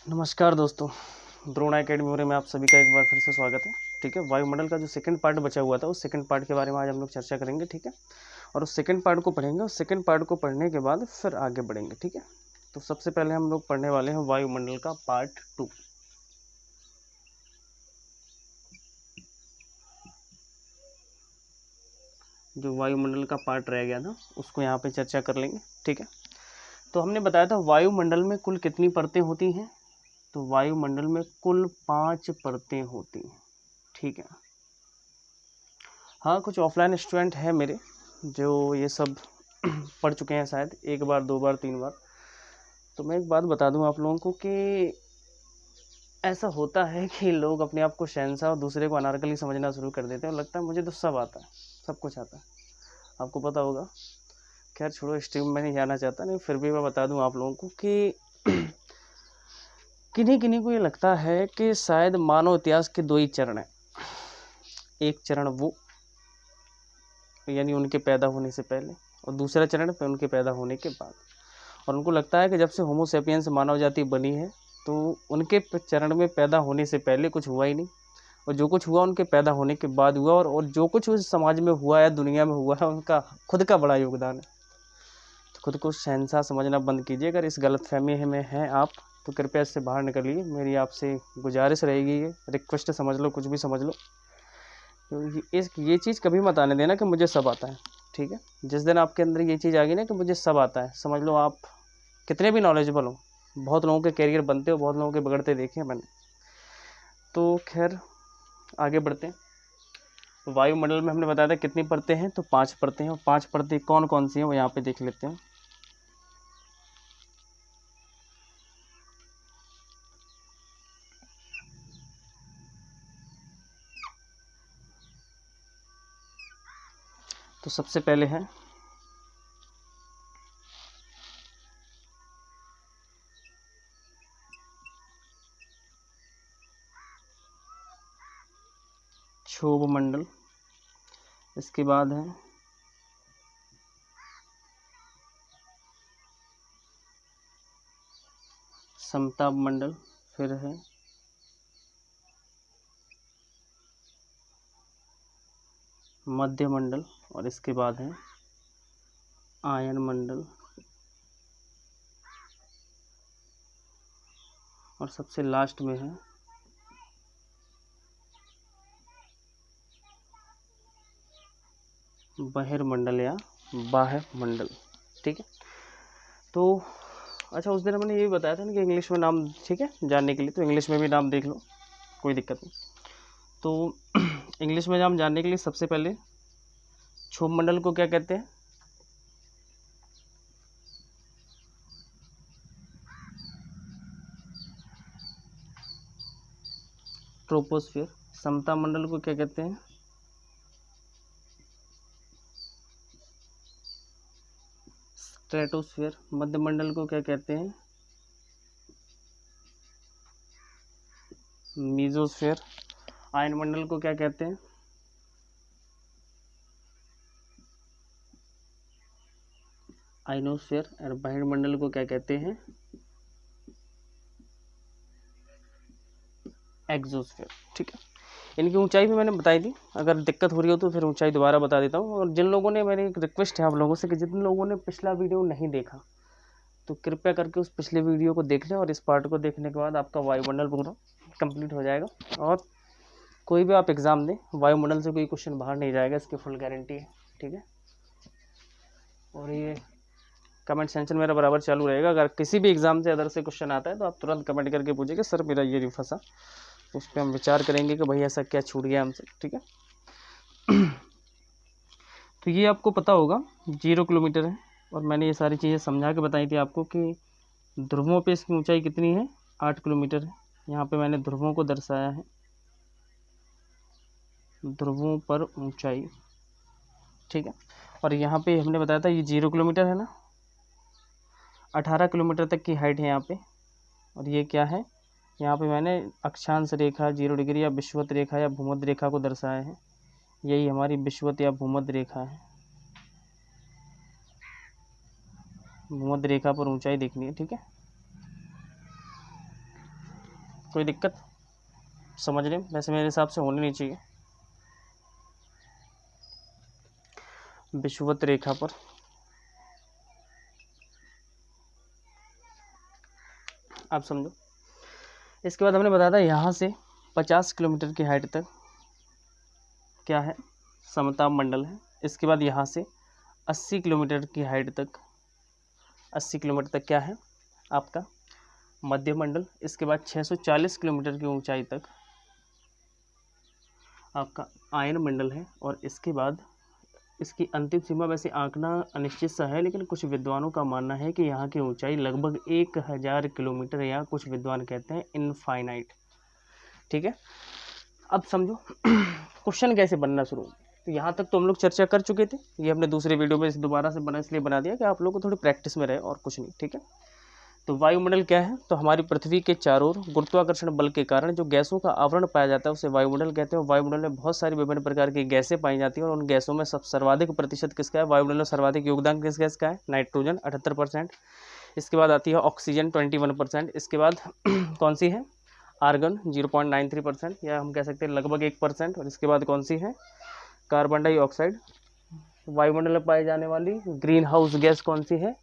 नमस्कार दोस्तों, द्रोण एकेडमी में आप सभी का एक बार फिर से स्वागत है। ठीक है, वायुमंडल का जो सेकंड पार्ट बचा हुआ था उस सेकंड पार्ट के बारे में आज हम लोग चर्चा करेंगे। ठीक है, और उस सेकंड पार्ट को पढ़ेंगे। उस सेकंड पार्ट को पढ़ने के बाद फिर आगे बढ़ेंगे। ठीक है, तो सबसे पहले हम लोग पढ़ने वाले हैं वायुमंडल का पार्ट 2। जो वायुमंडल का पार्ट रह गया था उसको यहाँ पे चर्चा कर लेंगे। ठीक है, तो हमने बताया था वायुमंडल में कुल कितनी परतें होती हैं। तो वायुमंडल में कुल 5 परतें होती हैं। ठीक है, हाँ, कुछ ऑफलाइन स्टूडेंट हैं मेरे जो ये सब पढ़ चुके हैं, शायद एक बार, 2 बार, 3 बार। तो मैं एक बात बता दूं आप लोगों को कि ऐसा होता है कि लोग अपने आप को शहंशाह और दूसरे को अनारकली समझना शुरू कर देते हैं और लगता है मुझे तो सब आता है, सब कुछ आता है, आपको पता होगा। खैर छोड़ो, स्ट्रीम में नहीं जाना चाहता, नहीं फिर भी मैं बता दूं आप लोगों को कि किन्हीं किन्हीं को ये लगता है कि शायद मानव इतिहास के 2 ही चरण हैं। एक चरण वो यानी उनके पैदा होने से पहले, और दूसरा चरण पे उनके पैदा होने के बाद। और उनको लगता है कि जब से होमो सेपियंस मानव जाति बनी है तो उनके चरण में पैदा होने से पहले कुछ हुआ ही नहीं, और जो कुछ हुआ उनके पैदा होने के बाद हुआ, और जो कुछ उस समाज में हुआ है, दुनिया में हुआ है, उनका खुद का बड़ा योगदान है। तो खुद को शहंशाह समझना बंद कीजिए। अगर इस गलतफहमी में हैं आप तो कृपया इससे बाहर निकलिए। मेरी आपसे गुजारिश रहेगी, ये रिक्वेस्ट समझ लो, कुछ भी समझ लो। तो ये चीज़ कभी मत आने देना कि मुझे सब आता है। ठीक है, जिस दिन आपके अंदर ये चीज़ आ गई ना कि मुझे सब आता है, समझ लो आप कितने भी नॉलेजेबल हो। बहुत लोगों के कैरियर बनते हो, बहुत लोगों के बिगड़ते देखे हैं मैंने। तो खैर आगे बढ़ते हैं। तो वायुमंडल में हमने बताया था कितनी परतें हैं, तो 5 परतें हैं। और 5 परतें कौन कौन सी हैं वो यहाँ पे देख लेते हैं। तो सबसे पहले है क्षोभ मंडल, इसके बाद है समताप मंडल, फिर है मध्य मंडल, और इसके बाद है आयन मंडल, और सबसे लास्ट में है बहिर्मंडल या बाह्य मंडल। ठीक है, तो अच्छा, उस दिन मैंने ये भी बताया था ना कि इंग्लिश में नाम, ठीक है, जानने के लिए, तो इंग्लिश में भी नाम देख लो, कोई दिक्कत नहीं। तो इंग्लिश में नाम जानने के लिए सबसे पहले क्षोभ मंडल को क्या कहते हैं? ट्रोपोस्फियर। समता मंडल को क्या कहते हैं? स्ट्रेटोस्फियर। मध्य मंडल को क्या कहते हैं? मीजोस्फियर। आयन मंडल को क्या कहते हैं? आइनोस्फियर। और बहिर्मंडल को क्या कहते हैं? एक्सोस्फियर। ठीक है, इनकी ऊंचाई भी मैंने बताई थी, अगर दिक्कत हो रही हो तो फिर ऊंचाई दोबारा बता देता हूँ। और जिन लोगों ने, मेरी एक रिक्वेस्ट है आप लोगों से कि जिन लोगों ने पिछला वीडियो नहीं देखा तो कृपया करके उस पिछले वीडियो को देख लें, और इस पार्ट को देखने के बाद आपका वायुमंडल पूरा कंप्लीट हो जाएगा। और कोई भी आप एग्ज़ाम दें, वायुमंडल से कोई क्वेश्चन बाहर नहीं जाएगा, इसकी फुल गारंटी है। ठीक है, और ये कमेंट सेक्शन मेरा बराबर चालू रहेगा। अगर किसी भी एग्ज़ाम से अदर से क्वेश्चन आता है तो आप तुरंत कमेंट करके पूछिएगा सर मेरा ये नहीं फंसा, उस पर हम विचार करेंगे कि भाई ऐसा क्या छूट गया हमसे। ठीक है, तो ये आपको पता होगा 0 किलोमीटर है, और मैंने ये सारी चीज़ें समझा के बताई थी आपको कि ध्रुवों पे इसकी ऊंचाई कितनी है, 8 किलोमीटर है। यहाँ पे मैंने ध्रुवों को दर्शाया है, ध्रुवों पर ऊंचाई। ठीक है, और यहाँ पे हमने बताया था ये 0 किलोमीटर है ना, 18 किलोमीटर तक की हाइट है यहाँ पे। और ये क्या है, यहाँ पे मैंने अक्षांश रेखा, 0 डिग्री या विषुवत रेखा या भूमध्य रेखा को दर्शाया है। यही हमारी विषुवत या भूमध्य रेखा है। भूमध्य रेखा पर ऊंचाई देखनी है। ठीक है, कोई दिक्कत समझने में? वैसे मेरे हिसाब से होनी नहीं चाहिए। विषुवत रेखा पर आप समझो। इसके बाद हमने बताया था यहाँ से 50 किलोमीटर की हाइट तक क्या है, समताप मंडल है। इसके बाद यहाँ से 80 किलोमीटर की हाइट तक, 80 किलोमीटर तक क्या है आपका मध्य मंडल। इसके बाद 640 किलोमीटर की ऊंचाई तक आपका आयन मंडल है। और इसके बाद इसकी अंतिम सीमा वैसे आंकना अनिश्चित सा है, लेकिन कुछ विद्वानों का मानना है कि यहाँ की ऊंचाई लगभग 1000 किलोमीटर, या कुछ विद्वान कहते हैं इनफाइनाइट। ठीक है, अब समझो क्वेश्चन कैसे बनना शुरू। तो यहाँ तक तो हम लोग चर्चा कर चुके थे, ये हमने दूसरे वीडियो में दोबारा से इसलिए बना दिया कि आप लोग को थोड़ी प्रैक्टिस में रहे और कुछ नहीं। ठीक है, तो वायुमंडल क्या है, तो हमारी पृथ्वी के चारों ओर गुरुत्वाकर्षण बल के कारण जो गैसों का आवरण पाया जाता है उसे वायुमंडल कहते हैं। वायुमंडल में बहुत सारी विभिन्न प्रकार की गैसें पाई जाती हैं, और उन गैसों में सर्वाधिक प्रतिशत किसका है, वायुमंडल में सर्वाधिक योगदान किस गैस का है, नाइट्रोजन 78%। इसके बाद आती है ऑक्सीजन 21%। इसके बाद कौन सी है, आर्गन 0.93%, या हम कह सकते हैं लगभग 1%। और इसके बाद कौन सी है, कार्बन डाइऑक्साइड। वायुमंडल में पाई जाने वाली ग्रीन हाउस गैस कौन सी है,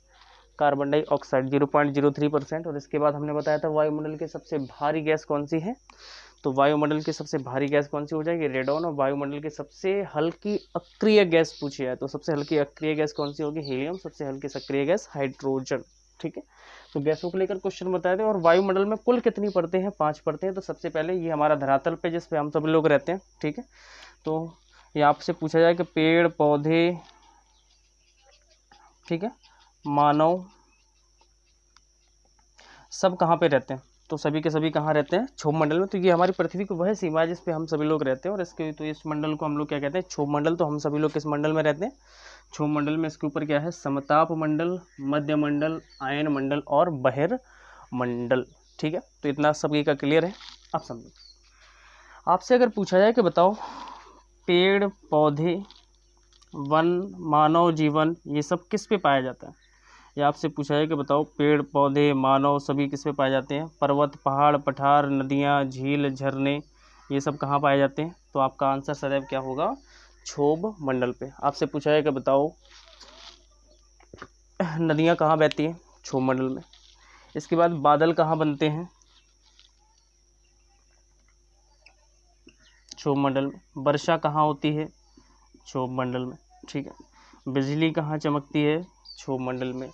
कार्बन डाइऑक्साइड 0.03%। और इसके बाद हमने बताया था वायुमंडल की सबसे भारी गैस कौन सी है, तो वायुमंडल की सबसे भारी गैस कौन सी हो जाएगी, रेडॉन। और वायुमंडल की सबसे हल्की अक्रिय गैस पूछी है, तो सबसे हल्की अक्रिय गैस कौन सी होगी, हीलियम। सबसे हल्की सक्रिय गैस हाइड्रोजन। ठीक है, तो गैसों को लेकर क्वेश्चन बताए थे। और वायुमंडल में कुल कितनी परतें हैं, 5 परतें हैं। तो सबसे पहले ये हमारा धरातल पे जिस पे हम सभी लोग रहते हैं। ठीक है, तो ये आपसे पूछा जाए कि पेड़ पौधे, ठीक है, मानव सब कहाँ पे रहते हैं, तो सभी के सभी कहाँ रहते हैं, क्षोभ मंडल में। तो ये हमारी पृथ्वी की वह सीमा है जिस पे हम सभी लोग रहते हैं, और इसके तो इस मंडल को हम लोग क्या कहते हैं, क्षोभ मंडल। तो हम सभी लोग किस मंडल में रहते हैं, क्षोभ मंडल में। इसके ऊपर क्या है, समताप मंडल, मध्य मंडल, आयन मंडल और बहिर्मंडल। ठीक है, तो इतना सभी का क्लियर है। अब समझो, आपसे अगर पूछा जाए कि बताओ पेड़ पौधे, वन, मानव जीवन, ये सब किस पे पाया जाता है, या आपसे पूछा है कि बताओ पेड़ पौधे मानव सभी किस पे पाए जाते हैं, पर्वत पहाड़ पठार नदियाँ झील झरने, ये सब कहाँ पाए जाते हैं, तो आपका आंसर सदैव क्या होगा, क्षोभ मंडल पे। आपसे पूछा है कि बताओ नदियाँ कहाँ बहती हैं, क्षोभ मंडल में। इसके बाद बादल कहाँ बनते हैं, क्षोभ मंडल में। वर्षा कहाँ होती है, क्षोभ मंडल में। ठीक है, बिजली कहाँ चमकती है, क्षोभ मंडल में।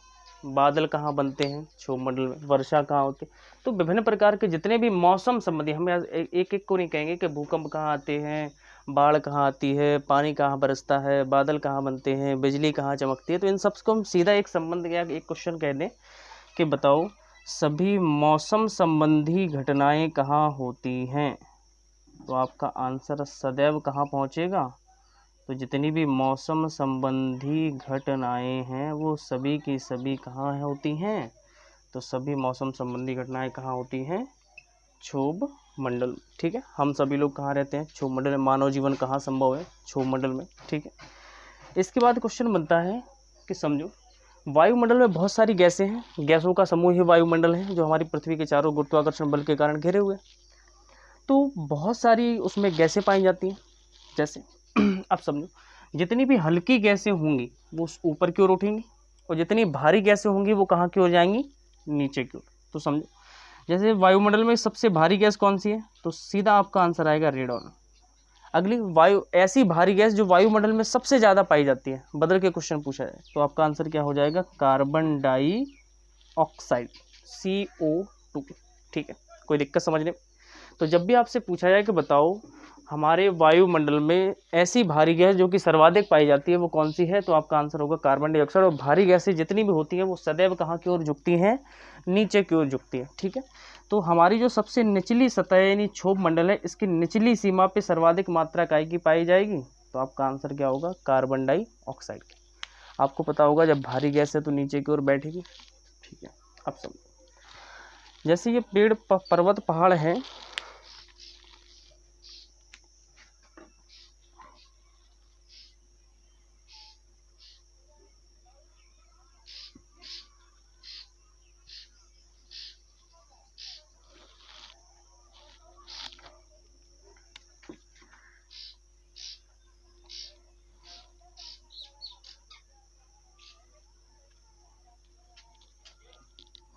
बादल कहाँ बनते हैं, क्षोभ मंडल में। वर्षा कहाँ होती है। तो विभिन्न प्रकार के जितने भी मौसम संबंधी, हम एक एक को नहीं कहेंगे कि भूकंप कहाँ आते हैं, बाढ़ कहाँ आती है, पानी कहाँ बरसता है, बादल कहाँ बनते हैं, बिजली कहाँ चमकती है, तो इन सब को हम सीधा एक संबंध या एक क्वेश्चन कह दें कि बताओ सभी मौसम संबंधी घटनाएं कहाँ होती हैं, तो आपका आंसर सदैव कहाँ पहुँचेगा, तो जितनी भी मौसम संबंधी घटनाएं हैं वो सभी की सभी कहाँ होती हैं, तो सभी मौसम संबंधी घटनाएं कहाँ होती हैं, क्षोभ मंडल। ठीक है, हम सभी लोग कहाँ रहते हैं, क्षोभ मंडल में। मानव जीवन कहाँ संभव है, क्षोभ मंडल में। ठीक है, इसके बाद क्वेश्चन बनता है कि समझो वायुमंडल में बहुत सारी गैसें हैं, गैसों का समूह ही वायुमंडल है जो हमारी पृथ्वी के चारों गुरुत्वाकर्षण बल के कारण घिरे हुए। तो बहुत सारी उसमें गैसें पाई जाती हैं, जैसे अब समझो जितनी भी हल्की गैसें होंगी वो ऊपर की ओर उठेंगी, और जितनी भारी गैसें होंगी वो कहाँ की ओर जाएंगी, नीचे की ओर। तो समझो जैसे वायुमंडल में सबसे भारी गैस कौन सी है, तो सीधा आपका आंसर आएगा रेडॉन। अगली ऐसी भारी गैस जो वायुमंडल में सबसे ज़्यादा पाई जाती है, बदल के क्वेश्चन पूछा जाए तो आपका आंसर क्या हो जाएगा, कार्बन डाइऑक्साइड, CO2। ठीक है, कोई दिक्कत समझने। तो जब भी आपसे पूछा जाए कि बताओ हमारे वायुमंडल में ऐसी भारी गैस जो कि सर्वाधिक पाई जाती है वो कौन सी है, तो आपका आंसर होगा कार्बन डाइऑक्साइड। और भारी गैसें जितनी भी होती हैं वो सदैव कहाँ की ओर झुकती हैं, नीचे की ओर झुकती है। ठीक है, तो हमारी जो सबसे निचली सतह यानी क्षोभ मंडल है, इसकी निचली सीमा पे सर्वाधिक मात्रा काय की पाई जाएगी, तो आपका आंसर क्या होगा, कार्बन डाइऑक्साइड। आपको पता होगा जब भारी गैस है तो नीचे की ओर बैठेगी। ठीक है, अब समझो जैसे ये पेड़ पर्वत पहाड़ हैं,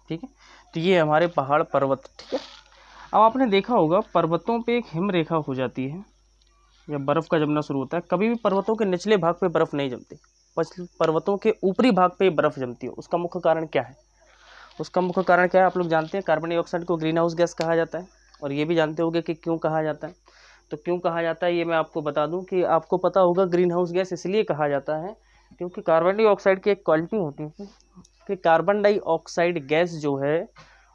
ठीक है। तो ये हमारे पहाड़ पर्वत, ठीक है। अब आपने देखा होगा पर्वतों पे एक हिम रेखा हो जाती है या बर्फ़ का जमना शुरू होता है। कभी भी पर्वतों के निचले भाग पे बर्फ़ नहीं जमती, बस पर्वतों के ऊपरी भाग पे बर्फ़ जमती है। उसका मुख्य कारण क्या है? उसका मुख्य कारण क्या है? आप लोग जानते हैं, कार्बन डाइऑक्साइड को ग्रीन हाउस गैस कहा जाता है। और ये भी जानते होंगे कि क्यों कहा जाता है। तो क्यों कहा जाता है ये मैं आपको बता दूं कि आपको पता होगा ग्रीन हाउस गैस इसलिए कहा जाता है क्योंकि कार्बन डाइऑक्साइड की एक क्वालिटी होती है कि कार्बन डाइऑक्साइड गैस जो है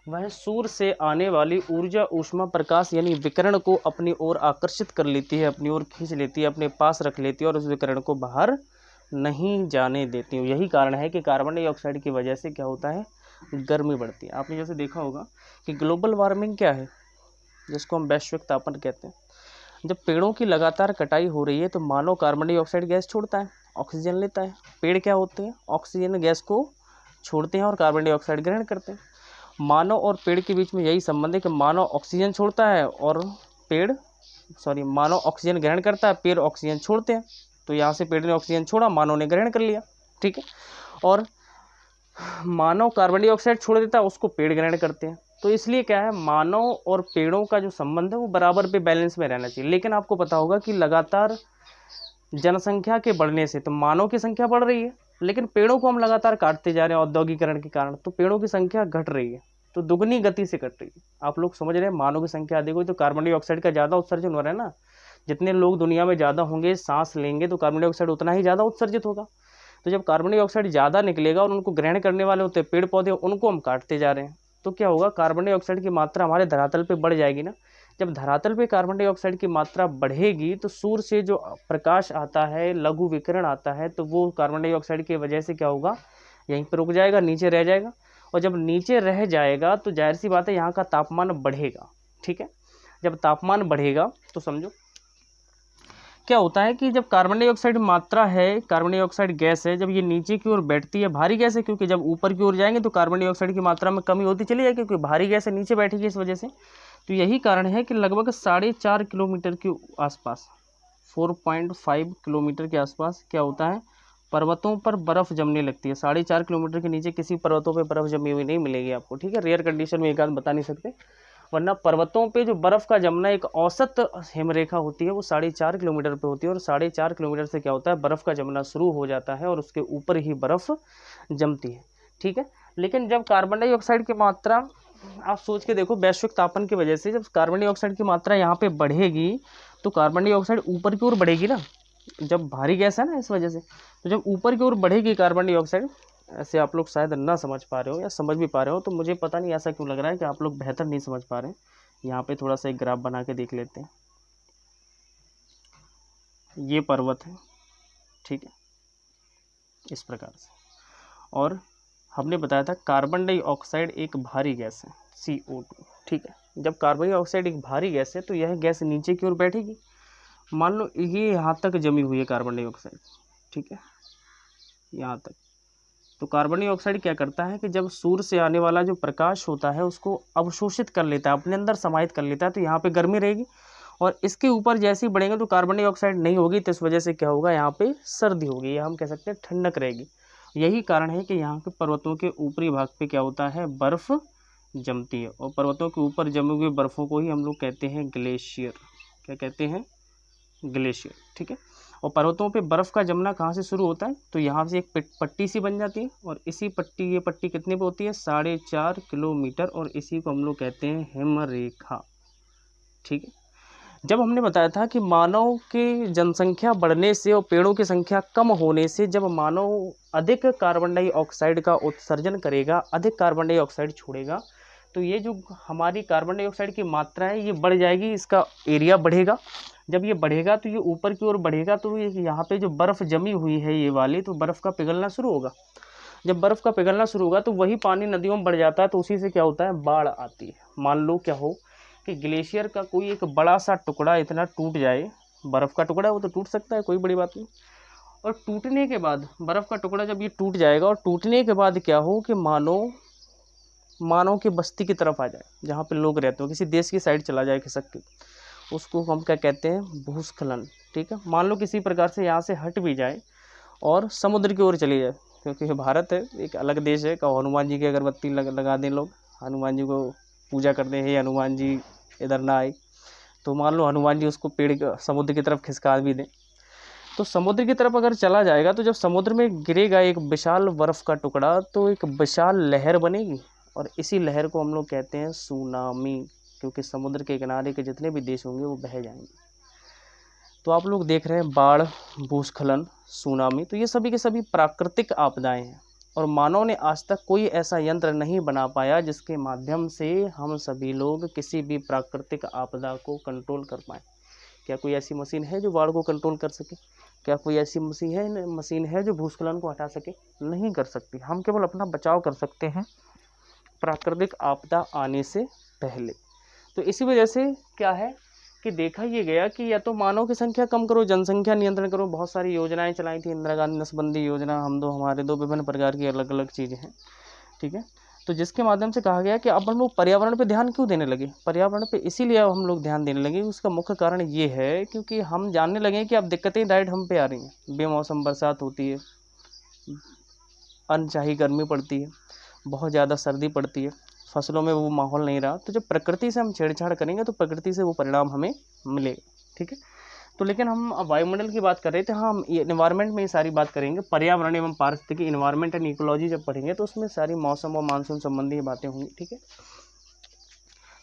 वह सूर्य से आने वाली ऊर्जा, ऊष्मा, प्रकाश यानी विकिरण को अपनी ओर आकर्षित कर लेती है, अपनी ओर खींच लेती है, अपने पास रख लेती है और उस विकिरण को बाहर नहीं जाने देती है। यही कारण है कि कार्बन डाइऑक्साइड की वजह से क्या होता है, गर्मी बढ़ती है। आपने जैसे देखा होगा कि ग्लोबल वार्मिंग क्या है, जिसको हम वैश्विक तापन कहते हैं। जब पेड़ों की लगातार कटाई हो रही है तो मानव कार्बन डाइऑक्साइड गैस छोड़ता है, ऑक्सीजन लेता है। पेड़ क्या होते हैं, ऑक्सीजन गैस को छोड़ते हैं और कार्बन डाइऑक्साइड ग्रहण करते हैं। मानव और पेड़ के बीच में यही संबंध है कि मानव ऑक्सीजन छोड़ता है और मानव ऑक्सीजन ग्रहण करता है, पेड़ ऑक्सीजन छोड़ते हैं। तो यहाँ से पेड़ ने ऑक्सीजन छोड़ा, मानव ने ग्रहण कर लिया, ठीक है। और मानव कार्बन डाइऑक्साइड छोड़ देता है, उसको पेड़ ग्रहण करते हैं। तो इसलिए क्या है, मानव और पेड़ों का जो संबंध है वो बराबर पे बैलेंस में रहना चाहिए। लेकिन आपको पता होगा कि लगातार जनसंख्या के बढ़ने से तो मानव की संख्या बढ़ रही है, लेकिन पेड़ों को हम लगातार काटते जा रहे हैं औद्योगिकरण के कारण, तो पेड़ों की संख्या घट रही है, तो दुगनी गति से घट रही है। आप लोग समझ रहे हैं, मानव की संख्या अधिक हुई तो कार्बन डाइऑक्साइड का ज़्यादा उत्सर्जन हो रहा है ना। जितने लोग दुनिया में ज़्यादा होंगे, सांस लेंगे, तो कार्बन डाइऑक्साइड उतना ही ज़्यादा उत्सर्जित होगा। तो जब कार्बन डाइऑक्साइड ज़्यादा निकलेगा और उनको ग्रहण करने वाले होते हैं पेड़ पौधे, उनको हम काटते जा रहे हैं, तो क्या होगा, कार्बन डाइऑक्साइड की मात्रा हमारे धरातल पे बढ़ जाएगी ना। जब धरातल पे कार्बन डाइऑक्साइड की मात्रा बढ़ेगी तो सूर्य से जो प्रकाश आता है, लघु विकिरण आता है, तो वो कार्बन डाइऑक्साइड की वजह से क्या होगा, यहीं पर रुक जाएगा, नीचे रह जाएगा। और जब नीचे रह जाएगा तो जाहिर सी बात है यहाँ का तापमान बढ़ेगा, ठीक है। जब तापमान बढ़ेगा तो समझो क्या होता है कि जब कार्बन डाइऑक्साइड मात्रा है, कार्बन डाइऑक्साइड गैस है, जब ये नीचे की ओर बैठती है, भारी गैस है, क्योंकि जब ऊपर की ओर जाएंगे तो कार्बन डाइऑक्साइड की मात्रा में कमी होती चली जाएगी, क्योंकि भारी गैस है नीचे बैठेगी इस वजह से। तो यही कारण है कि लगभग 4.5 किलोमीटर के आसपास, 4.5 किलोमीटर के आसपास क्या होता है, पर्वतों पर बर्फ़ जमने लगती है। 4.5 किलोमीटर के नीचे किसी पर्वतों पर बर्फ़ जमी हुई नहीं मिलेगी आपको, ठीक है। रेयर कंडीशन में एक आध बता नहीं सकते, वरना पर्वतों पे जो बर्फ़ का जमना एक औसत हिमरेखा होती है वो 4.5 किलोमीटर पे होती है। और 4.5 किलोमीटर से क्या होता है, बर्फ़ का जमना शुरू हो जाता है और उसके ऊपर ही बर्फ़ जमती है, ठीक है। लेकिन जब कार्बन डाइऑक्साइड की मात्रा, आप सोच के देखो, वैश्विक तापन की वजह से जब कार्बन डाइऑक्साइड की मात्रा यहाँ पे बढ़ेगी तो कार्बन डाइऑक्साइड ऊपर की ओर बढ़ेगी ना, जब भारी गैस है ना इस वजह से। तो जब ऊपर की ओर बढ़ेगी कार्बन डाइऑक्साइड, ऐसे आप लोग शायद ना समझ पा रहे हो या समझ भी पा रहे हो, तो मुझे पता नहीं ऐसा क्यों लग रहा है कि आप लोग बेहतर नहीं समझ पा रहे हैं। यहाँ पे थोड़ा सा एक ग्राफ बना के देख लेते हैं। ये पर्वत है, ठीक है, इस प्रकार से। और हमने बताया था कार्बन डाइऑक्साइड एक भारी गैस है, CO2, ठीक है। जब कार्बन डाइऑक्साइड एक भारी गैस है तो यह गैस नीचे की ओर बैठेगी। मान लो ये यहाँ तक जमी हुई है कार्बन डाइऑक्साइड, ठीक है, यहाँ तक। तो कार्बन डाइऑक्साइड क्या करता है कि जब सूर्य से आने वाला जो प्रकाश होता है उसको अवशोषित कर लेता है, अपने अंदर समाहित कर लेता है, तो यहाँ पे गर्मी रहेगी। और इसके ऊपर जैसे ही बढ़ेंगे तो कार्बन डाइऑक्साइड नहीं होगी, तो इस वजह से क्या होगा, यहाँ पे सर्दी होगी, या हम कह सकते हैं ठंडक रहेगी। यही कारण है कि यहाँ के पर्वतों के ऊपरी भाग पे क्या होता है, बर्फ़ जमती है। और पर्वतों के ऊपर जमे हुए बर्फ़ों को ही हम लोग कहते हैं ग्लेशियर। क्या कहते हैं, ग्लेशियर, ठीक है। और पर्वतों पे बर्फ़ का जमना कहाँ से शुरू होता है, तो यहाँ से एक पट्टी सी बन जाती है, और इसी पट्टी, ये पट्टी कितने पे होती है, 4.5 किलोमीटर, और इसी को हम लोग कहते हैं हिमरेखा, ठीक है। जब हमने बताया था कि मानव की जनसंख्या बढ़ने से और पेड़ों की संख्या कम होने से जब मानव अधिक कार्बन डाइऑक्साइड का उत्सर्जन करेगा, अधिक कार्बन डाइऑक्साइड छोड़ेगा, तो ये जो हमारी कार्बन डाइऑक्साइड की मात्रा है ये बढ़ जाएगी, इसका एरिया बढ़ेगा। जब ये बढ़ेगा तो ये ऊपर की ओर बढ़ेगा, तो ये यहाँ पे जो बर्फ़ जमी हुई है ये वाली, तो बर्फ़ का पिघलना शुरू होगा। जब बर्फ़ का पिघलना शुरू होगा तो वही पानी नदियों में बढ़ जाता है, तो उसी से क्या होता है, बाढ़ आती है। मान लो क्या हो कि ग्लेशियर का कोई एक बड़ा सा टुकड़ा इतना टूट जाए, बर्फ़ का टुकड़ा है वो तो टूट सकता है, कोई बड़ी बात नहीं। और टूटने के बाद बर्फ़ का टुकड़ा जब ये टूट जाएगा, और टूटने के बाद क्या हो कि मानव की बस्ती की तरफ आ जाए, जहाँ पे लोग रहते हो, किसी देश की साइड चला जाए खिसक के, उसको हम क्या कहते हैं, भूस्खलन, ठीक है। मान लो किसी प्रकार से यहाँ से हट भी जाए और समुद्र की ओर चली जाए, क्योंकि ये भारत है, एक अलग देश है। कहो हनुमान जी की अगरबत्ती लगा दें लोग, हनुमान जी को पूजा करते हैं, हनुमान जी इधर ना आए, तो मान लो हनुमान जी उसको पेड़ समुद्र की तरफ खिसका भी दें, तो समुद्र की तरफ अगर चला जाएगा तो जब समुद्र में गिरेगा एक विशाल बर्फ़ का टुकड़ा, तो एक विशाल लहर बनेगी, और इसी लहर को हम लोग कहते हैं सुनामी, क्योंकि समुद्र के किनारे के जितने भी देश होंगे वो बह जाएंगे। तो आप लोग देख रहे हैं बाढ़, भूस्खलन, सुनामी, तो ये सभी के सभी प्राकृतिक आपदाएं हैं, और मानव ने आज तक कोई ऐसा यंत्र नहीं बना पाया जिसके माध्यम से हम सभी लोग किसी भी प्राकृतिक आपदा को कंट्रोल कर पाएँ। क्या कोई ऐसी मशीन है जो बाढ़ को कंट्रोल कर सके? क्या कोई ऐसी मशीन है जो भूस्खलन को हटा सके? नहीं कर सकती। हम केवल अपना बचाव कर सकते हैं प्राकृतिक आपदा आने से पहले। तो इसी वजह से क्या है कि देखा ये गया कि या तो मानव की संख्या कम करो, जनसंख्या नियंत्रण करो, बहुत सारी योजनाएं चलाई थी, इंदिरा गांधी नसबंदी योजना, हम दो हमारे दो, विभिन्न प्रकार की अलग अलग चीज़ें हैं, ठीक है। तो जिसके माध्यम से कहा गया कि अब हम लोग पर्यावरण पे ध्यान क्यों देने लगे? पर्यावरण पे इसीलिए अब हम लोग ध्यान देने लगे, उसका मुख्य कारण ये है क्योंकि हम जानने लगे कि अब दिक्कतें डायरेक्ट हम पे आ रही हैं। बेमौसम बरसात होती है, अनचाही गर्मी पड़ती है, बहुत ज़्यादा सर्दी पड़ती है, फसलों में वो माहौल नहीं रहा। तो जब प्रकृति से हम छेड़छाड़ करेंगे तो प्रकृति से वो परिणाम हमें मिलेगा, ठीक है। तो लेकिन हम अब वायुमंडल की बात कर रहे थे, हाँ हम ये इन्वायरमेंट में ये सारी बात करेंगे, पर्यावरण एवं पारिस्थितिकी, इन्वायरमेंट एंड इकोलॉजी जब पढ़ेंगे तो उसमें सारी मौसम और मानसून संबंधी बातें होंगी, ठीक है।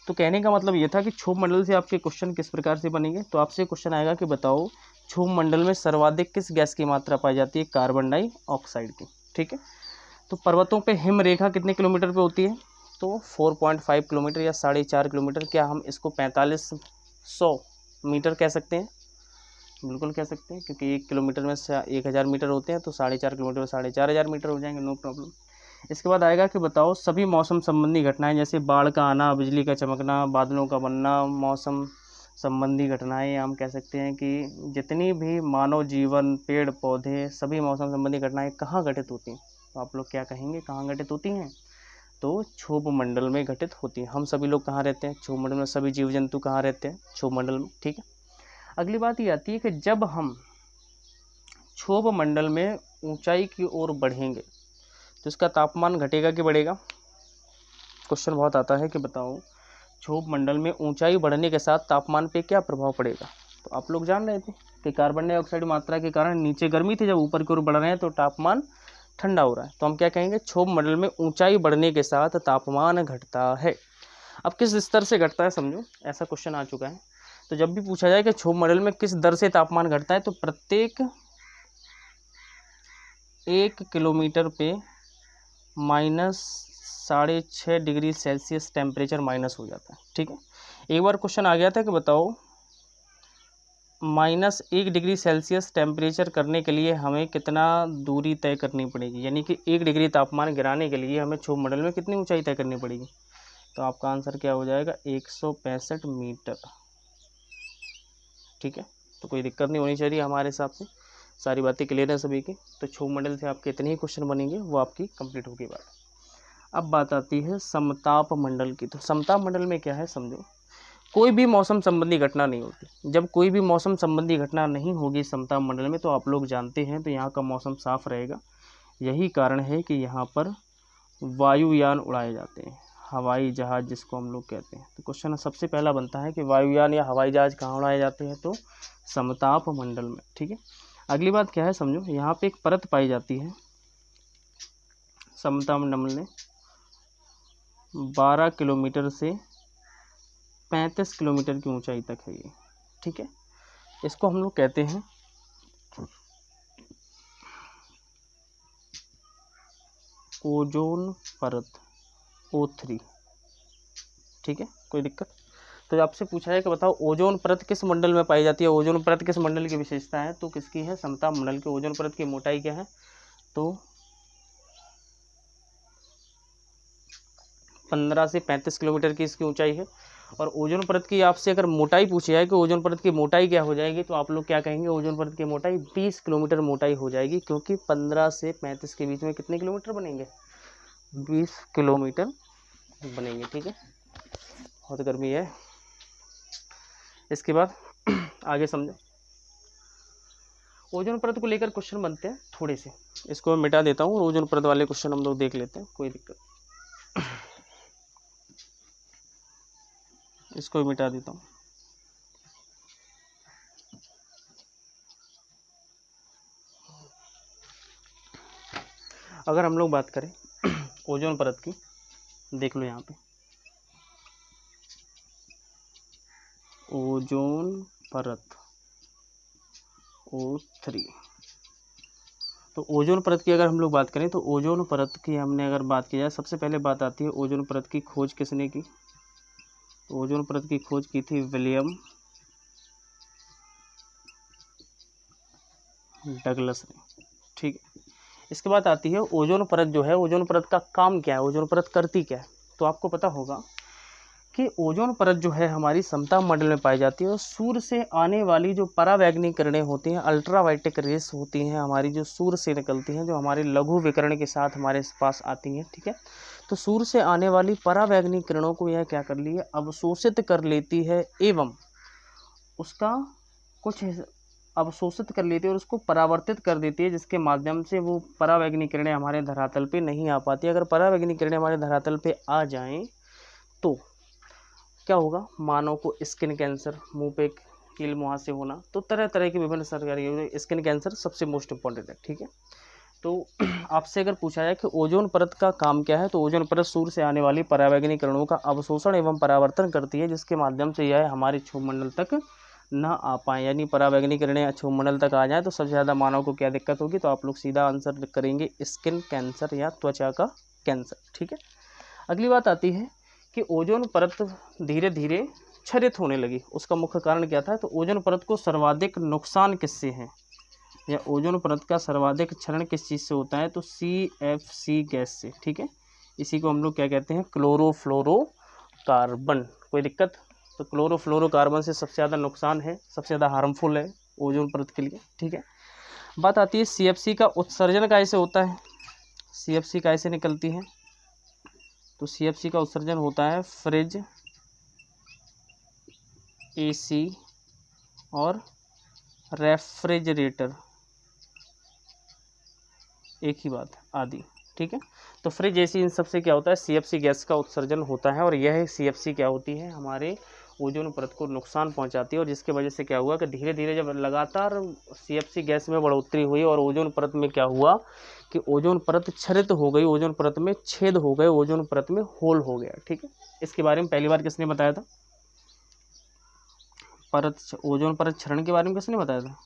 तो कहने का मतलब ये था कि क्षोभ मंडल से आपके क्वेश्चन किस प्रकार से बनेंगे। तो आपसे क्वेश्चन आएगा कि बताओ क्षोभ मंडल में सर्वाधिक किस गैस की मात्रा पाई जाती है? कार्बन डाइऑक्साइड की, ठीक है। तो पर्वतों पे हिम रेखा कितने किलोमीटर पे होती है? तो 4.5 किलोमीटर या 4.5 किलोमीटर। क्या हम इसको 4500 मीटर कह सकते हैं? बिल्कुल कह सकते हैं, क्योंकि 1 किलोमीटर में 1000 मीटर होते हैं, तो 4.5 किलोमीटर में 4500 मीटर हो जाएंगे, नो प्रॉब्लम। इसके बाद आएगा कि बताओ सभी मौसम संबंधी घटनाएं, जैसे बाढ़ का आना, बिजली का चमकना, बादलों का बनना, मौसम संबंधी घटनाएं, हम कह सकते हैं कि जितनी भी मानव जीवन, पेड़ पौधे, सभी मौसम संबंधी घटनाएं कहाँ घटित होती हैं? तो आप लोग क्या कहेंगे, कहाँ घटित होती हैं? तो क्षोभ मंडल में घटित होती हैं। हम सभी लोग कहाँ रहते हैं? क्षोभ मंडल में। सभी जीव जंतु कहाँ रहते हैं? क्षोभ मंडल में, ठीक है। अगली बात ये आती है कि जब हम क्षोभ मंडल में ऊंचाई की ओर बढ़ेंगे तो इसका तापमान घटेगा कि बढ़ेगा? क्वेश्चन बहुत आता है कि बताओ क्षोभ मंडल में ऊंचाई बढ़ने के साथ तापमान पे क्या प्रभाव पड़ेगा? तो आप लोग जान रहे थे कि कार्बन डाइऑक्साइड मात्रा के कारण नीचे गर्मी थी, जब ऊपर की ओर बढ़ रहे हैं तो तापमान ठंडा हो रहा है। तो हम क्या कहेंगे? क्षोभ मंडल में ऊंचाई बढ़ने के साथ तापमान घटता है। अब किस स्तर से घटता है समझो, ऐसा क्वेश्चन आ चुका है। तो जब भी पूछा जाए कि क्षोभ मंडल में किस दर से तापमान घटता है, तो प्रत्येक 1 किलोमीटर पे -6.5 डिग्री सेल्सियस टेम्परेचर माइनस हो जाता है, ठीक है। एक बार क्वेश्चन आ गया था कि बताओ -1 डिग्री सेल्सियस टेम्परेचर करने के लिए हमें कितना दूरी तय करनी पड़ेगी, यानी कि 1 डिग्री तापमान गिराने के लिए हमें क्षोभ मंडल में कितनी ऊंचाई तय करनी पड़ेगी? तो आपका आंसर क्या हो जाएगा? 165 मीटर, ठीक है। तो कोई दिक्कत नहीं होनी चाहिए हमारे हिसाब से, सारी बातें क्लियर है सभी की। तो क्षोभ मंडल से आपके इतने ही क्वेश्चन बनेंगे, वो आपकी कंप्लीट होगी बात। अब बात आती है समताप मंडल की। तो समताप मंडल में क्या है समझो, कोई भी मौसम संबंधी घटना नहीं होती। जब कोई भी मौसम संबंधी घटना नहीं होगी समताप मंडल में, तो आप लोग जानते हैं तो यहाँ का मौसम साफ रहेगा। यही कारण है कि यहाँ पर वायुयान उड़ाए जाते हैं, हवाई जहाज़ जिसको हम लोग कहते हैं। तो क्वेश्चन सबसे पहला बनता है कि वायुयान या हवाई जहाज़ कहाँ उड़ाए जाते हैं? तो समताप मंडल में, ठीक है। अगली बात क्या है समझो, यहाँ पे एक परत पाई जाती है समताप मंडल में, 12 किलोमीटर से 35 किलोमीटर की ऊंचाई तक है ये, ठीक है। इसको हम लोग कहते हैं ओजोन परत, O3, ठीक है। कोई दिक्कत? तो आपसे पूछा है कि बताओ ओजोन परत किस मंडल में पाई जाती है? ओजोन परत किस मंडल की विशेषता है? तो किसकी है? समताप मंडल की। ओजोन परत की मोटाई क्या है? तो 15 से 35 किलोमीटर की इसकी ऊंचाई है। और ओजोन परत की आपसे अगर मोटाई पूछी जाए कि ओजोन परत की मोटाई क्या हो जाएगी, तो आप लोग क्या कहेंगे? ओजोन परत की मोटाई 20 किलोमीटर मोटाई हो जाएगी, क्योंकि 15 से 35 के बीच में कितने किलोमीटर बनेंगे? 20 किलोमीटर बनेंगे, ठीक है। बहुत गर्मी है। इसके बाद आगे समझो, ओजोन परत को लेकर क्वेश्चन बनते हैं थोड़े से, इसको मैं मिटा देता हूँ, ओजोन परत वाले क्वेश्चन हम लोग देख लेते हैं, कोई दिक्कत, इसको भी मिटा देता हूँ। अगर हम लोग बात करें ओजोन परत की, देख लो यहाँ पे ओजोन परत O3। तो ओजोन परत की अगर हम लोग बात करें तो ओजोन परत की हमने अगर बात की जाए, सबसे पहले बात आती है ओजोन परत की खोज किसने की। तो ओजोन परत की खोज की थी विलियम डगलस ने, ठीक है। इसके बाद आती है ओजोन परत जो है, ओजोन परत का काम क्या है, ओजोन परत करती क्या है। तो आपको पता होगा कि ओजोन परत जो है हमारी समताप मंडल में पाई जाती है और सूर्य से आने वाली जो परावैंगनी किरणें होती हैं, अल्ट्रावायलेट रेस होती हैं हमारी, जो सूर्य से निकलती हैं, जो हमारे लघु विकिरण के साथ हमारे पास आती हैं, ठीक है। तो सूर्य से आने वाली परावैंगनी किरणों को यह क्या कर ली है, अवशोषित कर लेती है एवं उसका कुछ अवशोषित कर लेती है और उसको परावर्तित कर देती है, जिसके माध्यम से वो परावैंगनी किरणें हमारे धरातल पे नहीं आ पाती। अगर परावैंगनी किरणें हमारे धरातल पे आ जाएं तो क्या होगा, मानव को स्किन कैंसर, मुंह पे कील मुहासे होना, तो तरह तरह की विभिन्न सरकारी, स्किन कैंसर सबसे मोस्ट इंपॉर्टेंट है, ठीक है। तो आपसे अगर पूछा जाए कि ओजोन परत का काम क्या है, तो ओजोन परत सूर्य से आने वाली परावैंगनी किरणों का अवशोषण एवं परावर्तन करती है, जिसके माध्यम से यह हमारे क्षोभमंडल तक न आ पाए, यानी परावैंगनी किरणें क्षोभमंडल तक आ जाए तो सबसे ज़्यादा मानव को क्या दिक्कत होगी। तो आप लोग सीधा आंसर करेंगे स्किन कैंसर या त्वचा का कैंसर, ठीक है। अगली बात आती है कि ओजोन परत धीरे धीरे क्षरित होने लगी, उसका मुख्य कारण क्या था। तो ओजोन परत को सर्वाधिक नुकसान किससे है, या ओजोन परत का सर्वाधिक क्षरण किस चीज़ से होता है, तो CFC गैस से, ठीक है। इसी को हम लोग क्या कहते हैं, क्लोरोफ्लोरोकार्बन, कोई दिक्कत। तो क्लोरोफ्लोरोकार्बन से सबसे ज़्यादा नुकसान है, सबसे ज़्यादा हार्मफुल है ओजोन परत के लिए, ठीक है। बात आती है CFC का उत्सर्जन कैसे होता है, CFC कैसे निकलती है। तो CFC का उत्सर्जन होता है फ्रिज, AC और रेफ्रिजरेटर, एक ही बात आदि, ठीक है। तो फ्रिज AC इन सबसे क्या होता है, CFC गैस का उत्सर्जन होता है और यह CFC क्या होती है, हमारे ओजोन परत को नुकसान पहुंचाती है। और जिसके वजह से क्या हुआ कि धीरे धीरे जब लगातार CFC गैस में बढ़ोतरी हुई और ओजोन परत में क्या हुआ कि ओजोन परत क्षरित हो गई, ओजोन परत में छेद हो गए, ओजोन परत में होल हो गया, ठीक है। इसके बारे में पहली बार किसने बताया था, ओजोन परत क्षरण के बारे में किसने बताया था।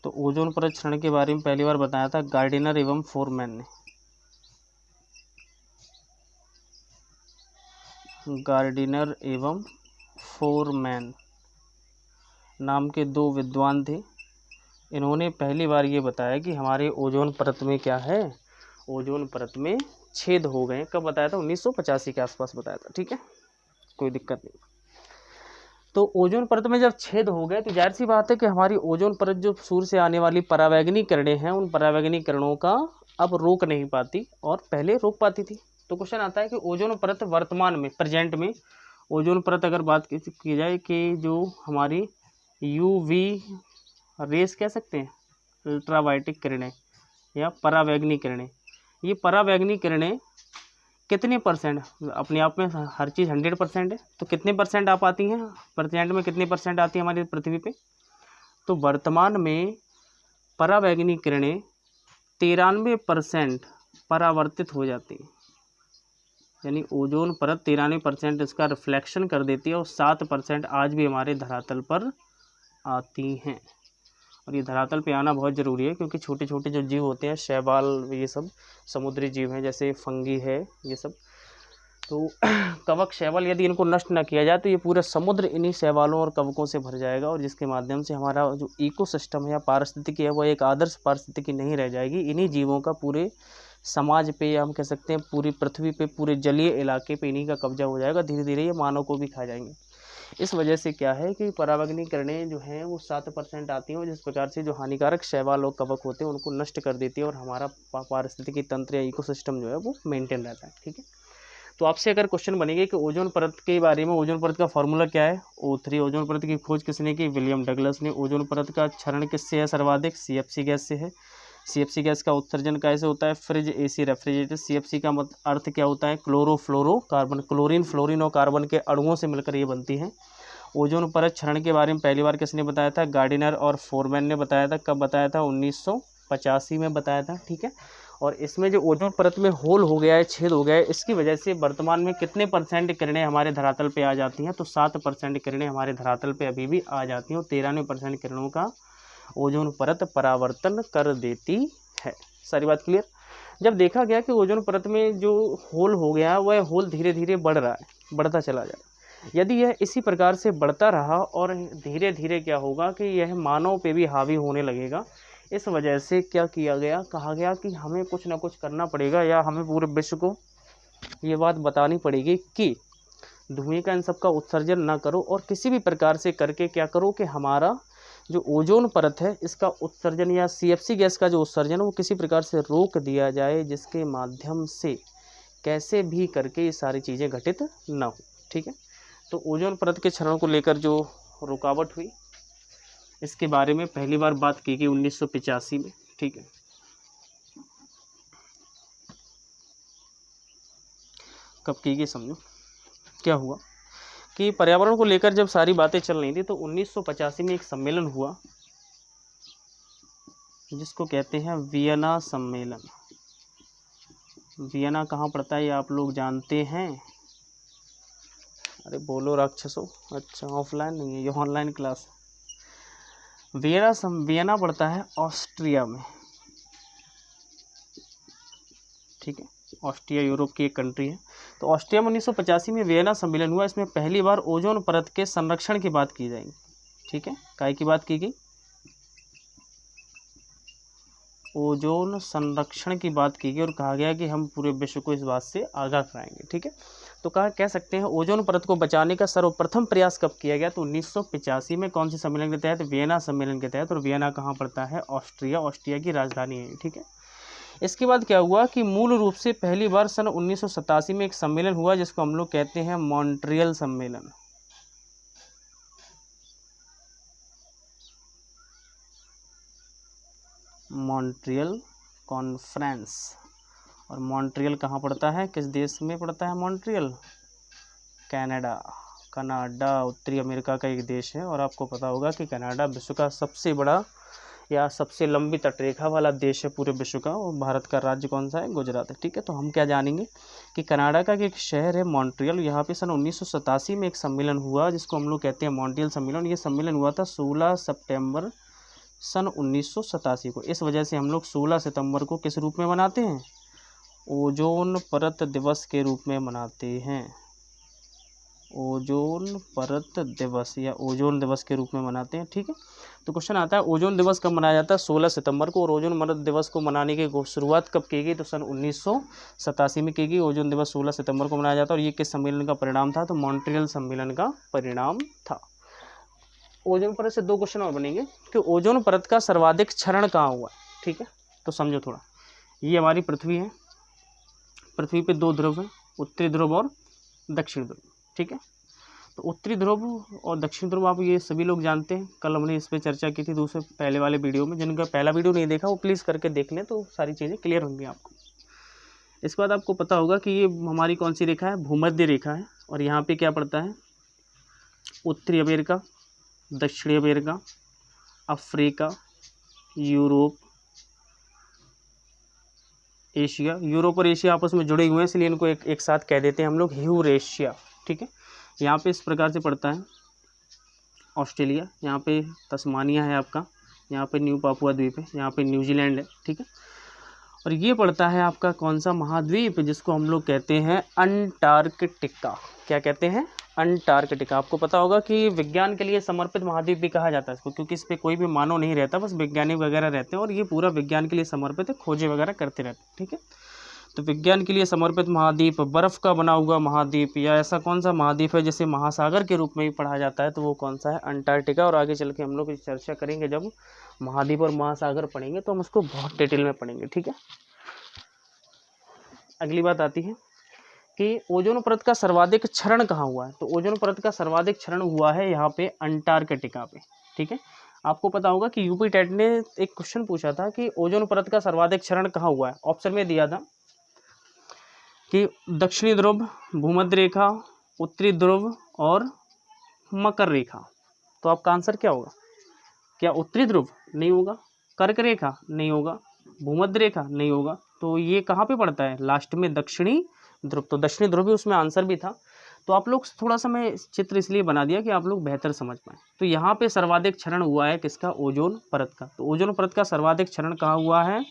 तो ओजोन परत क्षरण के बारे में पहली बार बताया था गार्डिनर एवं फोरमैन ने, गार्डिनर एवं फोरमैन नाम के दो विद्वान थे। इन्होंने पहली बार ये बताया कि हमारे ओजोन परत में क्या है, ओजोन परत में छेद हो गए। कब बताया था, 1985 के आसपास बताया था, ठीक है, कोई दिक्कत नहीं। तो ओजोन परत में जब छेद हो गए तो जाहिर सी बात है कि हमारी ओजोन परत जो सूर्य से आने वाली परावैंगनी किरणें हैं, उन परावैंगनी किरणों का अब रोक नहीं पाती और पहले रोक पाती थी। तो क्वेश्चन आता है कि ओजोन परत वर्तमान में, प्रेजेंट में, ओजोन परत अगर बात की जाए कि जो हमारी UV रेस कह सकते हैं, अल्ट्रावायलेट किरणें या परावैंगनी किरणें, ये परावैंगनी किरणें कितने परसेंट, अपने आप में हर चीज़ 100% है, तो कितने परसेंट आ पाती हैं प्रेजेंट में, कितने परसेंट आती है हमारी पृथ्वी पे। तो वर्तमान में परावैंगनी किरणें 93% परावर्तित हो जाती हैं, यानी ओजोन परत 93% इसका रिफ्लेक्शन कर देती है और 7% आज भी हमारे धरातल पर आती हैं। और ये धरातल पे आना बहुत ज़रूरी है, क्योंकि छोटे छोटे जो जीव होते हैं, शैवाल, ये सब समुद्री जीव हैं, जैसे फंगी है, ये सब, तो कवक शैवाल, यदि इनको नष्ट न किया जाए तो ये पूरा समुद्र इन्हीं शैवालों और कवकों से भर जाएगा, और जिसके माध्यम से हमारा जो इकोसिस्टम है या पारिस्थितिकी है, वो एक आदर्श पारिस्थितिकी नहीं रह जाएगी। इन्हीं जीवों का पूरे समाज पे, या हम कह सकते हैं पूरी पृथ्वी पे, पूरे जलीय इलाके पे इन्हीं का कब्जा हो जाएगा। धीरे धीरे ये मानव को भी खा जाएंगे। इस वजह से क्या है कि परावैंगनी किरणें जो हैं वो 7% आती हैं, और जिस प्रकार से जो हानिकारक शैवाल और कवक होते हैं उनको नष्ट कर देती है और हमारा पारिस्थितिकी तंत्र या इकोसिस्टम जो है वो मेंटेन रहता है, ठीक है। तो आपसे अगर क्वेश्चन बनेंगे कि ओजोन परत के बारे में, ओजोन परत का फॉर्मूला क्या है, O3। ओजोन परत की खोज किसने की, विलियम डगलस ने। ओजोन परत का क्षरण किससे है सर्वाधिक, CFC गैस से है। CFC गैस का उत्सर्जन कैसे होता है, फ्रिज, AC, रेफ्रिजरेटर। CFC का अर्थ क्या होता है, क्लोरोफ्लोरोकार्बन, क्लोरीन, फ्लोरीन और कार्बन के अणुओं से मिलकर ये बनती है। ओजोन परत क्षरण के बारे में पहली बार किसने बताया था, गार्डिनर और फोरमैन ने बताया था। कब बताया था, 1985 में बताया था, ठीक है। और इसमें जो ओजोन परत में होल हो गया है, छेद हो गया है, इसकी वजह से वर्तमान में कितने % किरणें हमारे धरातल पे आ जाती हैं, तो 7% किरणें हमारे धरातल पे अभी भी आ जाती हैं और 93% किरणों का ओजोन परत परावर्तन कर देती है। सारी बात क्लियर। जब देखा गया कि ओजोन परत में जो होल हो गया वह होल धीरे धीरे बढ़ रहा है, बढ़ता चला जा रहा है, यदि यह इसी प्रकार से बढ़ता रहा और धीरे धीरे क्या होगा कि यह मानव पे भी हावी होने लगेगा, इस वजह से क्या किया गया, कहा गया कि हमें कुछ ना कुछ करना पड़ेगा या हमें पूरे विश्व को ये बात बतानी पड़ेगी कि धुएं का इन सब का उत्सर्जन ना करो और किसी भी प्रकार से करके क्या करो कि हमारा जो ओजोन परत है इसका उत्सर्जन या CFC गैस का जो उत्सर्जन है वो किसी प्रकार से रोक दिया जाए, जिसके माध्यम से कैसे भी करके ये सारी चीज़ें घटित ना हो, ठीक है। तो ओजोन परत के क्षरण को लेकर जो रुकावट हुई, इसके बारे में पहली बार बात की गई 1985 में, ठीक है। कब की गई समझो। क्या हुआ कि पर्यावरण को लेकर जब सारी बातें चल रही थी तो 1985 में एक सम्मेलन हुआ जिसको कहते हैं वियना सम्मेलन। वियना कहाँ पड़ता है ये आप लोग जानते हैं, अरे बोलो राक्षसों, अच्छा ऑफलाइन नहीं है ये ऑनलाइन क्लास। वियना पड़ता है ऑस्ट्रिया में, ठीक है। ऑस्ट्रिया यूरोप की एक कंट्री है। तो ऑस्ट्रिया में 1985 में वियना सम्मेलन हुआ। इसमें पहली बार ओजोन परत के संरक्षण की बात की जाएगी, ठीक है। काय की बात की गई, ओजोन संरक्षण की बात की गई और कहा गया कि हम पूरे विश्व को इस बात से आगाह कराएंगे, ठीक है। तो कह सकते हैं ओजोन परत को बचाने का सर्वप्रथम प्रयास कब किया गया, तो 1985 में। कौन से सम्मेलन के तहत, वियना सम्मेलन के तहत। और वियना कहाँ पड़ता है, ऑस्ट्रिया, ऑस्ट्रिया की राजधानी है, ठीक है। इसके बाद क्या हुआ कि मूल रूप से पहली बार सन 1987 में एक सम्मेलन हुआ जिसको हम लोग कहते हैं मॉन्ट्रियल सम्मेलन। Montreal conference. और मॉन्ट्रियल कहाँ पड़ता है, किस देश में पड़ता है मॉन्ट्रियल, कनाडा। कनाडा उत्तरी अमेरिका का एक देश है और आपको पता होगा कि कनाडा विश्व का सबसे बड़ा या सबसे लंबी तटरेखा वाला देश है पूरे विश्व का। और भारत का राज्य कौन सा है, गुजरात है, ठीक है। तो हम क्या जानेंगे कि कनाडा का एक शहर है मॉन्ट्रियल, यहाँ पे सन 1987 में एक सम्मेलन हुआ जिसको हम लोग कहते हैं मॉन्ट्रियल सम्मेलन। ये सम्मेलन हुआ था 16 सितंबर सन 1987 को। इस वजह से हम लोग 16 सितंबर को किस रूप में मनाते हैं, ओजोन परत दिवस के रूप में मनाते हैं। ओजोन परत दिवस या ओजोन दिवस के रूप में मनाते हैं, ठीक है। तो क्वेश्चन आता है ओजोन दिवस कब मनाया जाता है, 16 सितंबर को। और ओजोन परत दिवस को मनाने की शुरुआत कब की गई, तो सन 1987 में की गई। ओजोन दिवस 16 सितंबर को मनाया जाता है और ये किस सम्मेलन का परिणाम था, तो मॉन्ट्रियल सम्मेलन का परिणाम था। ओजोन परत से दो क्वेश्चन और बनेंगे कि ओजोन परत का सर्वाधिक क्षरण कहाँ हुआ, ठीक है। तो समझो थोड़ा, ये हमारी पृथ्वी है, पृथ्वी पे दो ध्रुव हैं, उत्तरी ध्रुव और दक्षिण ध्रुव, ठीक है। तो उत्तरी ध्रुव और दक्षिण ध्रुव आप ये सभी लोग जानते हैं, कल हमने इस पर चर्चा की थी दूसरे पहले वाले वीडियो में। जिनका पहला वीडियो नहीं देखा वो प्लीज़ करके देख लें, तो सारी चीज़ें क्लियर होंगी आपको। इसके बाद आपको पता होगा कि ये हमारी कौन सी रेखा है, भूमध्य रेखा है। और यहाँ पे क्या पड़ता है, उत्तरी अमेरिका, दक्षिणी America, Africa, Europe, Asia. Europe और एशिया आपस में जुड़े हुए हैं इसलिए इनको एक साथ कह देते हैं हम लोग यूरेशिया, ठीक है। यहाँ पे इस प्रकार से पड़ता है ऑस्ट्रेलिया, यहाँ पे तस्मानिया है आपका, यहाँ पे न्यू पापुआ द्वीप है, यहाँ पे न्यूजीलैंड है, ठीक है। और ये पड़ता है आपका कौन सा महाद्वीप, जिसको हम लोग कहते हैं अंटार्कटिका। क्या कहते हैं, अंटार्कटिका। आपको पता होगा कि विज्ञान के लिए समर्पित महाद्वीप भी कहा जाता है इसको, क्योंकि इस पर कोई भी मानव नहीं रहता, बस वैज्ञानिक वगैरह रहते हैं और ये पूरा विज्ञान के लिए समर्पित है, खोजें वगैरह करते रहते हैं, ठीक है। तो विज्ञान के लिए समर्पित महाद्वीप, बर्फ़ का बना हुआ महाद्वीप, या ऐसा कौन सा महाद्वीप है जिसे महासागर के रूप में भी पढ़ा जाता है, तो वो कौन सा है, अंटार्कटिका। और आगे चल के हम लोग चर्चा करेंगे, जब महाद्वीप और महासागर पढ़ेंगे तो हम उसको बहुत डिटेल में पढ़ेंगे, ठीक है। अगली बात आती है कि ओजोन परत का सर्वाधिक क्षरण कहाँ हुआ है। तो ओजोन परत का सर्वाधिक क्षरण हुआ है यहाँ पे अंटार्कटिका पे। ठीक है, आपको पता होगा कि यूपी टेट ने एक क्वेश्चन पूछा था कि ओजोन परत का सर्वाधिक क्षरण कहाँ हुआ है। ऑप्शन में दिया था कि दक्षिणी ध्रुव, भूमध्य रेखा, उत्तरी ध्रुव और मकर रेखा। तो आपका आंसर क्या होगा? क्या उत्तरी ध्रुव? नहीं होगा। कर्क रेखा? नहीं होगा। भूमध्य रेखा? नहीं होगा। तो ये कहाँ पे पड़ता है? लास्ट में दक्षिणी ध्रुव। तो दक्षिणी ध्रुव भी उसमें आंसर भी था। तो आप लोग थोड़ा सा मैं चित्र इसलिए बना दिया कि आप लोग बेहतर समझ पाए। तो यहाँ पे सर्वाधिक क्षरण हुआ है किसका? ओजोन परत का। तो ओजोन परत का सर्वाधिक क्षरण कहाँ हुआ है?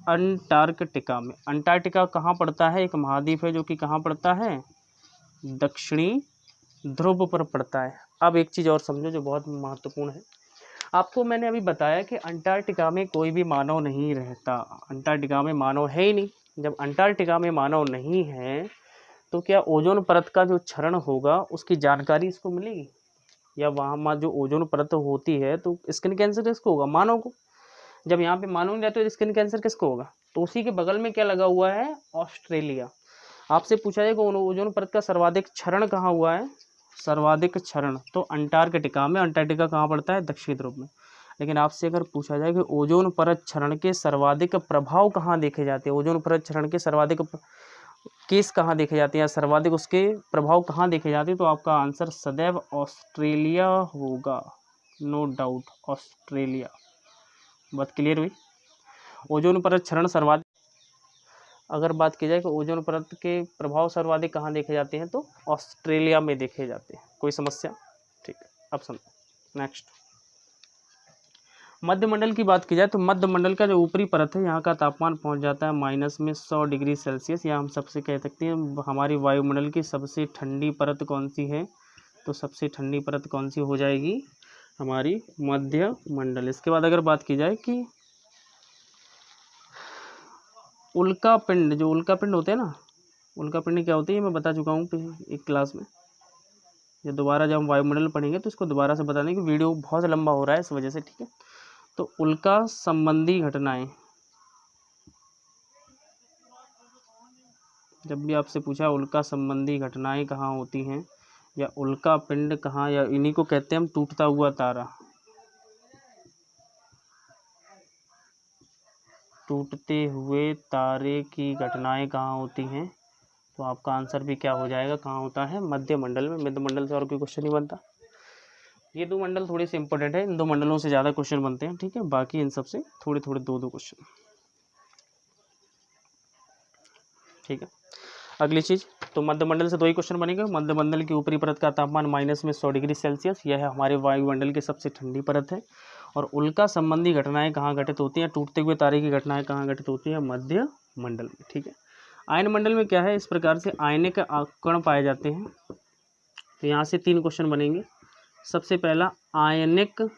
अंटार्कटिका में। अंटार्कटिका कहाँ पड़ता है? एक महाद्वीप है जो कि कहाँ पड़ता है? दक्षिणी ध्रुव पर पड़ता है। अब एक चीज़ और समझो जो बहुत महत्वपूर्ण है। आपको मैंने अभी बताया कि अंटार्कटिका में कोई भी मानव नहीं रहता। अंटार्कटिका में मानव है ही नहीं। जब अंटार्कटिका में मानव नहीं है तो क्या ओजोन परत का जो क्षरण होगा उसकी जानकारी इसको मिलेगी? या वहाँ जो ओजोन परत होती है तो स्किन कैंसर किसको होगा? मानव को। जब यहाँ पे मानव नहीं रहता तो स्किन कैंसर किसको होगा? तो उसी के बगल में क्या लगा हुआ है? ऑस्ट्रेलिया। आपसे पूछा जाएगा ओजोन परत का सर्वाधिक क्षरण कहाँ हुआ है? सर्वाधिक क्षरण तो अंटार्कटिका में। अंटार्कटिका कहाँ पड़ता है? दक्षिणी ध्रुव में। लेकिन आपसे अगर पूछा जाए कि ओजोन परत क्षरण के सर्वाधिक प्रभाव कहाँ देखे जाते हैं, ओजोन परत क्षरण के सर्वाधिक केस कहाँ देखे जाते हैं, सर्वाधिक उसके प्रभाव कहाँ देखे जाते हैं, तो आपका आंसर सदैव ऑस्ट्रेलिया होगा। No doubt, Australia. बात क्लियर हुई? ओजोन परत क्षरण सर्वाधिक, अगर बात की जाए कि ओजोन परत के प्रभाव सर्वाधिक कहाँ देखे जाते हैं तो ऑस्ट्रेलिया में देखे जाते हैं। कोई समस्या? ठीक है, अब समझो नेक्स्ट। मध्य मंडल की बात की जाए तो मध्य मंडल का जो ऊपरी परत है यहाँ का तापमान पहुँच जाता है -100 डिग्री सेल्सियस। या हम सबसे कह सकते हैं हमारी वायुमंडल की सबसे ठंडी परत कौन सी है? तो सबसे ठंडी परत कौन सी हो जाएगी? हमारी मध्य मंडल। इसके बाद अगर बात की जाए कि उल्का पिंड, जो उल्का पिंड होते हैं ना, उल्का पिंड क्या होती है मैं बता चुका हूँ एक क्लास में। ये दोबारा जब हम वायुमंडल पढ़ेंगे तो इसको दोबारा से बताने की, वीडियो बहुत लंबा हो रहा है इस वजह से। ठीक है, तो उल्का संबंधी घटनाएं, जब भी आपसे पूछा उल्का संबंधी घटनाएं कहाँ होती हैं या उल्का पिंड कहाँ, या इन्हीं को कहते हैं हम टूटता हुआ तारा। टूटते हुए तारे की घटनाएं कहाँ होती हैं? तो आपका आंसर भी क्या हो जाएगा? कहाँ होता है? मध्य मंडल में। मध्य मंडल से और कोई क्वेश्चन नहीं बनता। ये दो मंडल थोड़े से इंपॉर्टेंट है, इन दो मंडलों से ज़्यादा क्वेश्चन बनते हैं। ठीक है, बाकी इन सबसे थोड़े थोड़े दो क्वेश्चन। ठीक है, अगली चीज़, तो मध्य मंडल से दो ही क्वेश्चन बनेंगे। मध्य मंडल की ऊपरी परत का तापमान -100 डिग्री सेल्सियस, यह है हमारे वायुमंडल की सबसे ठंडी परत है। और उल्का संबंधी घटनाएं कहाँ घटित होती हैं? टूटते हुए तारे की घटनाएं कहाँ घटित होती हैं? मध्य मंडल में। ठीक है, आयन मंडल में क्या है? इस प्रकार से आयनिक कण पाए जाते हैं। तो यहाँ से 3 क्वेश्चन बनेंगे। सबसे पहला, आयनिक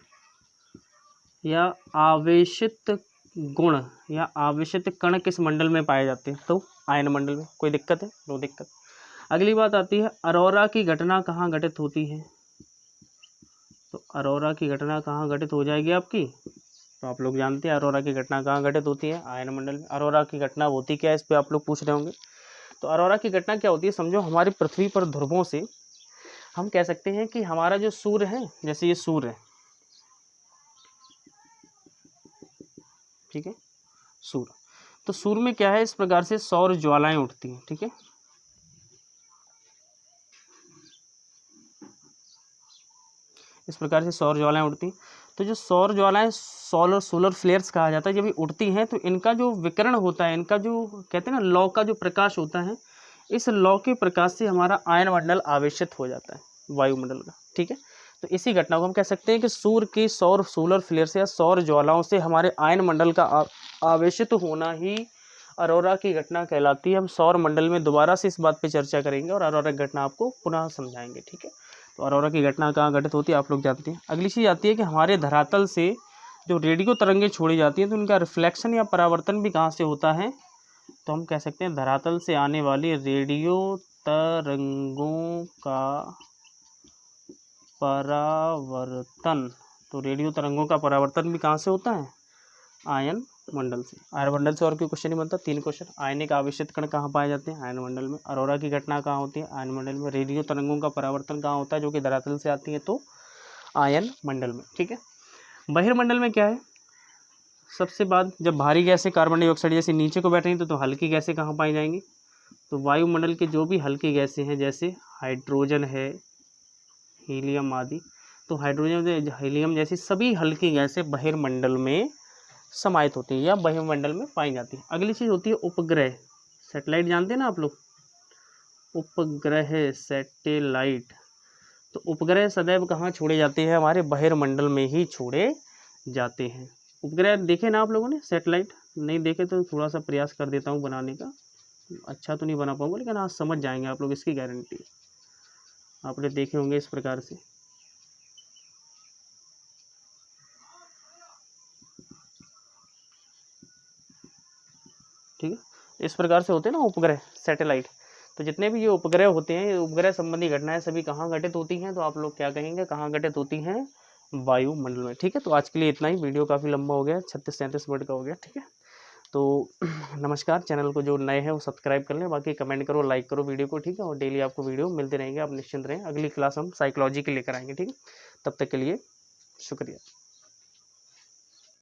या आवेशित गुण या आवेशित कण किस मंडल में पाए जाते हैं? तो आयन मंडल में। कोई दिक्कत है? नो दिक्कत। अगली बात आती है अरोरा की घटना कहाँ घटित होती है? तो अरोरा की घटना कहाँ घटित हो जाएगी आपकी? तो आप लोग जानते हैं अरोरा की घटना कहाँ घटित होती है? आयन मंडल में। अरोरा की घटना होती क्या है, इस पर आप लोग पूछ रहे होंगे। तो अरोरा की घटना क्या होती है? समझो हमारी पृथ्वी पर ध्रुवों से हम कह सकते हैं कि हमारा जो सूर्य है, जैसे ये सूर्य है, ठीक है, सूर्य, तो सूर्य में क्या है? इस प्रकार से सौर ज्वालाएं उठती हैं। ठीक है, इस प्रकार से सौर ज्वालाएं उठती हैं। तो जो सौर ज्वालाएं सोलर फ्लेयर्स कहा जाता है, जब ये उठती हैं तो इनका जो विकिरण होता है, इनका जो कहते हैं ना लौ का जो प्रकाश होता है, इस लौ के प्रकाश से हमारा आयन मंडल आवेशित हो जाता है वायुमंडल का। ठीक है, तो इसी घटना को हम कह सकते हैं कि सूर्य की सोलर फ्लेयर से या सौर ज्वालाओं से हमारे आयन मंडल का आवेशित होना ही अरोरा की घटना कहलाती है। हम सौर मंडल में दोबारा से इस बात पे चर्चा करेंगे और अरोरा की घटना आपको पुनः समझाएंगे। ठीक है, तो अरोरा की घटना कहाँ घटित होती है आप लोग जानते हैं। अगली चीज़ आती है कि हमारे धरातल से जो रेडियो तरंगें छोड़ी जाती हैं तो उनका रिफ्लेक्शन या परावर्तन भी कहाँ से होता है? तो हम कह सकते हैं धरातल से आने वाली रेडियो तरंगों का परावर्तन। तो रेडियो तरंगों का परावर्तन भी कहाँ से होता है? आयन मंडल से। आयन मंडल से और कोई क्वेश्चन नहीं बनता। 3 क्वेश्चन। आयनिक आवेशित कण कहाँ पाए जाते हैं? आयन मंडल में। अरोरा की घटना कहाँ होती है? आयन मंडल में। रेडियो तरंगों का परावर्तन कहाँ होता है जो कि धरातल से आती है? तो आयन मंडल में। ठीक है। बहिर्मंडल में क्या है? सबसे बाद जब भारी गैसें कार्बन डाइऑक्साइड जैसे नीचे को बैठ रही तो हल्की गैसें कहाँ पाई जाएंगी? तो वायुमंडल के जो भी हल्की गैसें हैं जैसे हाइड्रोजन है, हीलियम आदि, तो हाइड्रोजन हीलियम जैसी सभी हल्की गैसें बहिर्मंडल में समाहित होती है या बहिर्मंडल में पाई जाती है। अगली चीज़ होती है उपग्रह। सैटेलाइट जानते हैं ना आप लोग? उपग्रह, सैटेलाइट। तो उपग्रह सदैव कहाँ छोड़े जाते हैं? हमारे बहिर्मंडल में ही छोड़े जाते हैं। उपग्रह देखे ना आप लोगों ने? सैटेलाइट नहीं देखे तो थोड़ा सा प्रयास कर देता हूँ बनाने का। अच्छा तो नहीं बना पाऊंगा लेकिन आज समझ जाएंगे आप लोग, इसकी गारंटी। आपने देखे होंगे इस प्रकार से। ठीक है, इस प्रकार से होते हैं ना उपग्रह, सैटेलाइट। तो जितने भी ये उपग्रह होते हैं, ये उपग्रह संबंधी घटनाएं सभी कहाँ घटित होती हैं? तो आप लोग क्या कहेंगे, कहाँ घटित होती हैं? वायुमंडल में। ठीक है, तो आज के लिए इतना ही। वीडियो काफ़ी लंबा हो गया, 36-37 मिनट का हो गया। ठीक है, तो नमस्कार। चैनल को जो नए हैं वो सब्सक्राइब कर लें, बाकी कमेंट करो, लाइक करो वीडियो को। ठीक है, और डेली आपको वीडियो मिलते रहेंगे, आप निश्चिंत रहें। अगली क्लास हम साइकोलॉजी की लेकर आएंगे। ठीक है, तब तक के लिए शुक्रिया।